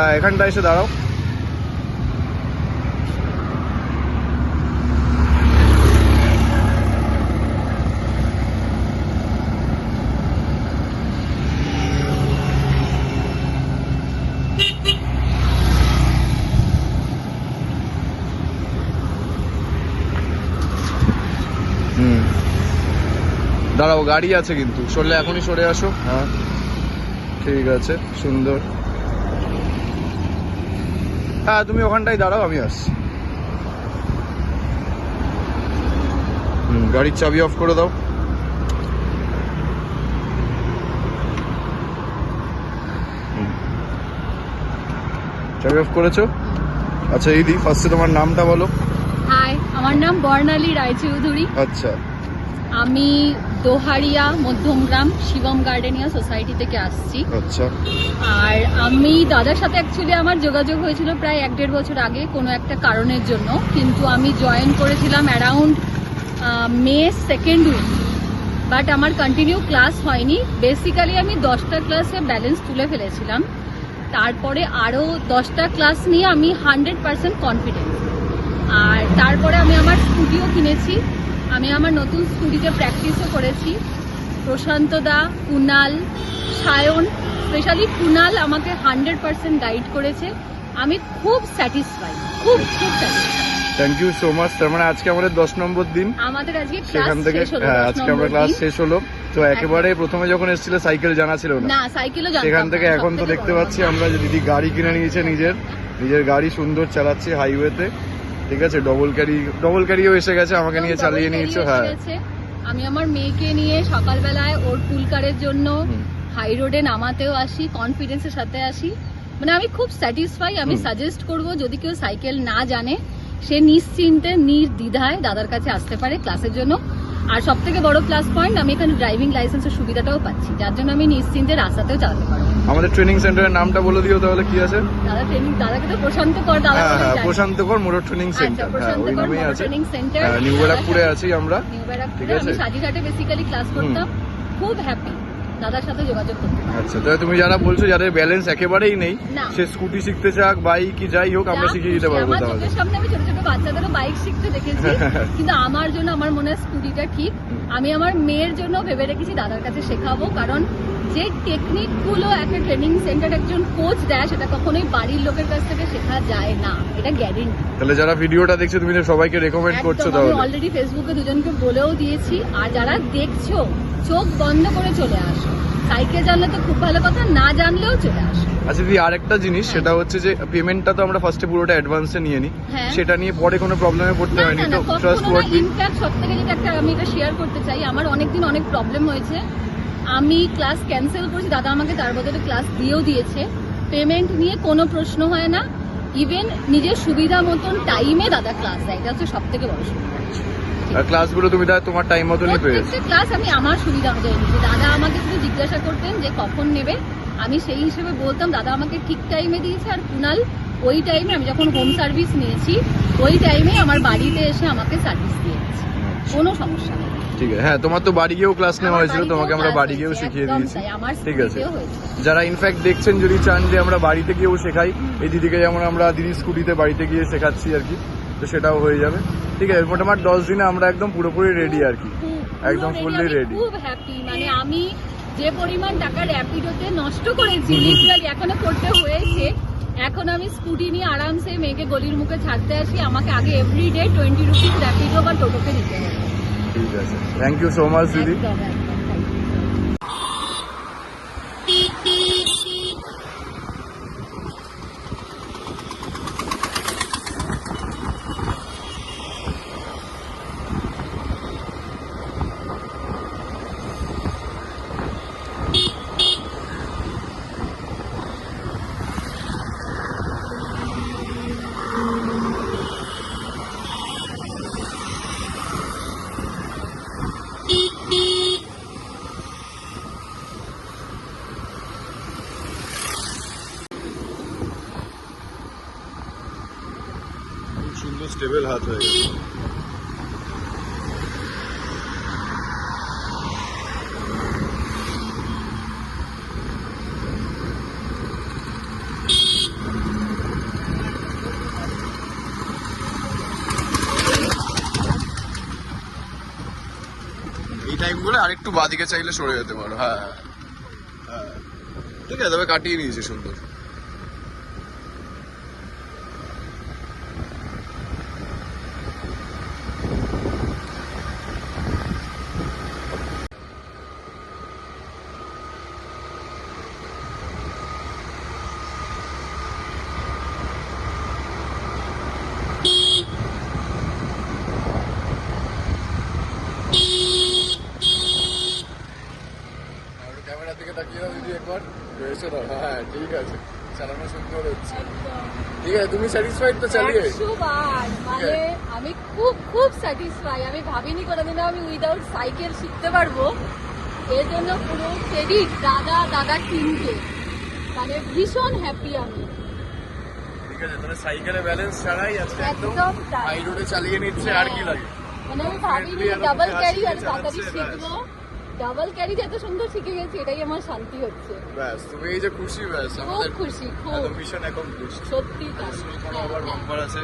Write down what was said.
হ্যাঁ এখানটা এসে দাঁড়াও। দাঁড়াও, গাড়ি আছে কিন্তু, সরলে এখনই সরে আসো। হ্যাঁ ঠিক আছে, সুন্দর। হ্যাঁ তুমি ওখানটাই দাঁড়াও, আমি আসছি। গাড়ির চাবি অফ করে দাও। চাবি অফ করেছো? আচ্ছা এইদি, ফার্স্টে তোমার নামটা বলো। হাই, আমার নাম বর্ণালী রায়চৌধুরী। আচ্ছা, আমি দোহারিয়া মধ্যমগ্রাম শিবম গার্ডেনিয়া সোসাইটি থেকে আসছি। আচ্ছা। আর আমি দাদার সাথে অ্যাকচুয়ালি আমার যোগাযোগ হয়েছিল প্রায় 1-1.5 বছর আগে কোনো একটা কারণের জন্য, কিন্তু আমি জয়েন করেছিলাম around May 2nd week, but আমার কন্টিনিউ ক্লাস হয়নি। বেসিক্যালি আমি 10টা ক্লাসে ব্যালেন্স তুলে ফেলেছিলাম, তারপরে আরও 10টা ক্লাস নিয়ে আমি 100% কনফিডেন্ট। আর তারপরে আমি আমার স্কুটিও কিনেছি, আমি আমার নতুন স্কুটিতে প্র্যাকটিসও করেছি। প্রশান্ত দা, কুনাল, সায়ন, স্পেশালি কুনাল আমাকে 100% গাইড করেছে। আমি খুব স্যাটিসফাইড, খুব satisfied. Thank you so much. তার মানে আজকে আমাদের 10 নম্বর দিন, আমাদের আজকে সেখান থেকে আজকে আমরা ক্লাস শেষ হলো। তো একেবারে প্রথমে যখন এসেছিল সাইকেল জানা ছিল না, সাইকেলও সেখান থেকে এখন তো দেখতে পাচ্ছি আমরা যে দিদি গাড়ি কিনে নিয়েছে, নিজের গাড়ি সুন্দর চালাচ্ছে হাইওয়েতে। ঠিক আছে, ডবল ক্যারিও এসে গেছে, আমাকে নিয়ে চালিয়ে নিয়েছো। হ্যাঁ, আমি আমার মেয়েকে নিয়ে সকালবেলায় ওর পুলকারের জন্য হাই রোডে নামাতেও আসি, কনফিডেন্সের সাথে আসি। মানে আমি খুব স্যাটিসফাই। আমি সাজেস্ট করব যদি কেউ সাইকেল না জানে, সে নিশ্চিন্তে নির্দ্বিধায় দাদার কাছে আসতে পারে ক্লাসের জন্য। আর সব থেকে বড় প্লাস পয়েন্ট, আমি এখানে ড্রাইভিং লাইসেন্সের সুবিধাটাও পাচ্ছি, যার জন্য আমি নিশ্চিন্তে রাস্তাতেও চালাতে পারবো। আমাদের ট্রেনিং সেন্টারের নামটা বলে দিও তাহলে, কি আছে? দাদাকে তো প্রশান্ত কর, প্রশান্তকর মোটর ট্রেনিং সেন্টার, হ্যাঁ ওই নামেই আছে। নিউ ব্যারাকপুরে আছি আমরা। ঠিক আছে, আমি সাজিঘাটে বেসিক্যালি ক্লাস করতাম। খুব হ্যাপি দাদার সাথে যোগাযোগ করতে। আচ্ছা, তাহলে তুমি যারা বলছো যাদের ব্যালেন্স একেবারেই নেই, সে স্কুটি শিখতে চাক, বাইক কি যাই হোক, আমরা শিখিয়ে দিতে পারবো। তাহলে চোখের সামনে আমি ছোট ছোট বাচ্চাদেরও বাইক শিখতে দেখেছি, কিন্তু আমার জন্য আমার মনে হয় স্কুটিটা ঠিক। আমি আমার মেয়ের জন্য ভেবে রেখেছি দাদার কাছে শেখাবো, কারণ যে টেকনিক গুলো একটা ট্রেনিং সেন্টার একজন কোচ দেয়, সেটা কখনোই বাড়ির লোকের কাছ থেকে শেখা যায় না, এটা গ্যারেন্টি। তাহলে যারা ভিডিওটা দেখছে, তুমি তো সবাইকে রেকমেন্ড করছো। তাহলে অলরেডি ফেসবুকে দুজনকে বলেও দিয়েছি। আর যারা দেখছো, চোখ বন্ধ করে চলে আসো। সাইকেল জানলে তো খুব ভালো কথা, না জানলেও চলে আসো। আচ্ছা দিদি, আরেকটা জিনিস, সেটা হচ্ছে যে পেমেন্টটা তো আমরা ফার্স্টে পুরোটা অ্যাডভান্সে নিয়ে নিই, সেটা নিয়ে পরে কোনো প্রবলেমে পড়তে হয়নি তো? ট্রাস্টওয়ার্দি। ইনফ্যাক্ট সবথেকে যেটা একটা আমি এটা শেয়ার করতে চাই, আমার অনেকদিন অনেক প্রবলেম হয়েছে, আমি ক্লাস ক্যান্সেল করেছি, দাদা আমাকে তার বদলে ক্লাস দিয়েও দিয়েছে। পেমেন্ট নিয়ে কোনো প্রশ্ন হয় না, ইভেন নিজের সুবিধা মতন টাইমে দাদা ক্লাস দেয়, এটা হচ্ছে সব থেকে বড় সুবিধা। আর ক্লাসগুলো তুমি তোমার টাইম মতনই পেয়েছো? ক্লাস আমি আমার সুবিধা অনুযায়ী নিয়েছি। দাদা আমাকে শুধু জিজ্ঞাসা করতেন যে কখন নেবে, আমি সেই হিসেবে বলতাম, দাদা আমাকে ঠিক টাইমে দিয়েছে। আর কুনাল ওই টাইমে, আমি যখন হোম সার্ভিস নিয়েছি ওই টাইমে আমার বাড়িতে এসে আমাকে সার্ভিস দিয়েছে, কোনো সমস্যা নেই। ঠিক আছে, হ্যাঁ তোমার তো বাড়ি গিয়েও ক্লাস নেওয়া হয়েছিল, তোমাকে আমরা বাড়ি গিয়েও শিখিয়ে দিয়েছি। ঠিক আছে, যারা ইনফ্যাক্ট দেখছেন, যদি চান যে আমরা বাড়িতে গিয়েও শেখাই, এই দিদিকে যেমন আমরা দিদির স্কুটিতে বাড়িতে গিয়ে শেখাচ্ছি আর কি, তো সেটাও হয়ে যাবে। ঠিক আছে, মোটামুটি 10 দিনে আমরা একদম পুরোপুরি রেডি আর কি, একদম ফুললি রেডি। খুব হ্যাপি। মানে আমি যে পরিমাণ টাকা র্যাপিডোতে নষ্ট করেছি, লিটারালি এখনো করতে হয়েছে, এখন আমি স্কুটি নিয়ে আরামসে মেয়েকে গলির মুখে ছাড়তে আসি। আমাকে আগে এভরিডে 20 রুপিস র্যাপিডো বা টোটোকে দিতে হবে। ঠিক আছে, থ্যাংক ইউ সো মাচ দিদি। সুন্দর স্টেবল হাত হয়ে গেছে। টাইম গুলো আরেকটু বাদিকে চাইলে সরে যেতে পারো। হ্যাঁ হ্যাঁ ঠিক আছে, তবে কাটিয়ে নিয়েছি সুন্দর। ক্যামেরার দিকে তাকিয়ে দাও দিদি একবার, রয়েছে দাও। হ্যাঁ ঠিক আছে, চালানো সুন্দর হচ্ছে। ঠিক আছে, তুমি স্যাটিসফাইড তো চালিয়ে? 100 বার, মানে আমি খুব খুব স্যাটিসফাই। আমি ভাবিনি কোনোদিনও আমি উইদাউট সাইকেল শিখতে পারবো। এর জন্য পুরো ক্রেডিট দাদা টিমকে, মানে ভীষণ হ্যাপি আমি। ঠিক আছে, তাহলে সাইকেলে ব্যালেন্স ছাড়াই আজকে একদম একদম তাই। হাই রোডে চালিয়ে নিচ্ছে, আর কি লাগে? মানে আমি ভাবিনি ডাবল ক্যারি আর তাড়াতাড়ি শিখবো। ডাবল ক্যারি এত সুন্দর শিখে গেছি, এটাই আমার শান্তি হচ্ছে। ব্যাস, তুমি এই যে খুশি, ব্যাস খুব আমাদের খুশি, খুব মিশন অ্যাকমপ্লিশড। সত্যি তাই। আবার বাম্পার আছে।